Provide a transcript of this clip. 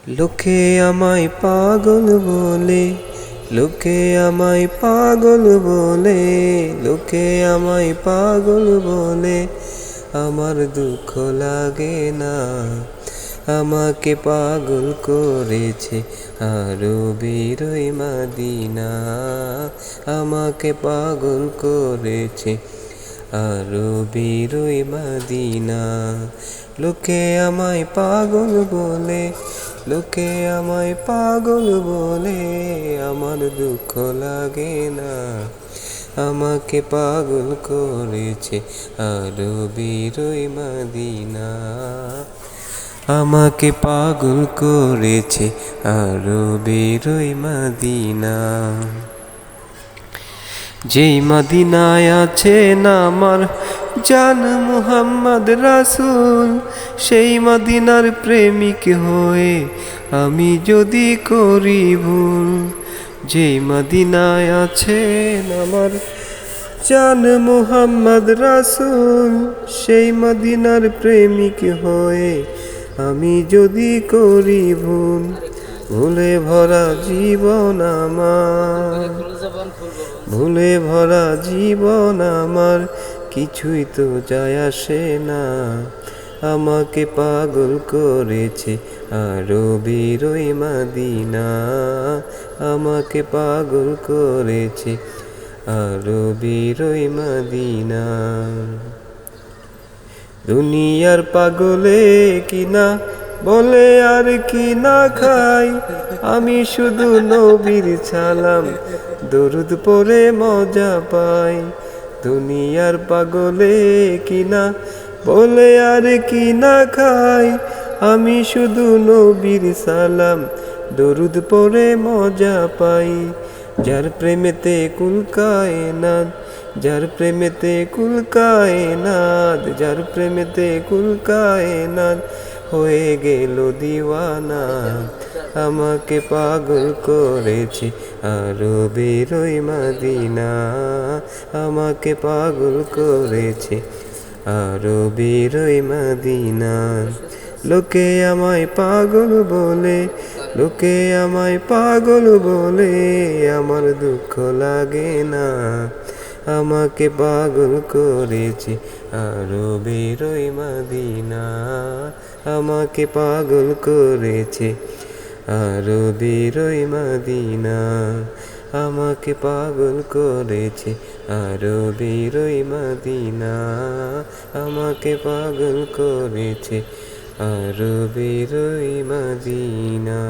লোকে আমায় পাগল বলে, লোকে আমায় পাগল বলে, লোকে আমায় পাগল বলে, আমার দুঃখ লাগে না। আমাকে পাগল করেছে আরবের মদিনা, আমাকে পাগল করেছে আরবের মদিনা। লোকে আমায় পাগল বলে, লোকে আমায় পাগল বলে, আমার দুঃখ লাগে না। আমাকে পাগল করেছে আরবের মদিনা, আমাকে পাগল করেছে আরবের মদিনা। যেই মদিনায় আছেন আমার জান মুহাম্মদ রাসূল, সেই মদিনার প্রেমিক হয়ে আমি যদি করি ভুল। যেই মদিনায় আছেন আমার জান মুহাম্মদ রাসূল, সেই মদিনার প্রেমিক হয়ে আমি যদি করি ভুল। ভুলে ভরা জীবন আমার, ভুলে ভরা জীবন আমার, কিছুই তো যায় আসে না। আমাকে পাগল করেছে আরবের মদিনা, আমাকে পাগল করেছে আরবের মদিনা। দুনিয়ার পাগলে কিনা বলে আর কি না খাই, আমি শুধু নবীর ছালাম দরুদ পড়ে মজা পাই। দুনিয়ার পাগলে কিনা বলে আর কি না খাই, আমি শুধু নবীর সালাম দরুদ পড়ে মজা পাই। যার প্রেমেতে কুল কায়নাত, যার প্রেমেতে কুল কায়নাত, যার প্রেমেতে কুল কায়নাত হয়ে গেল দিওয়ানা। আমাকে পাগল করেছে আরবের মদিনা, আমাকে পাগল করেছে আরবের মদিনা। লোকে আমায় পাগল বলে, লোকে আমায় পাগল বলে, আমার দুঃখ লাগে না। আমাকে পাগল করেছে আরবের মদিনা, আমাকে পাগল করেছে আরবের মদিনা, আমাকে পাগল করেছে আরবের মদিনা, আমাকে পাগল করেছে আরবের মদিনা।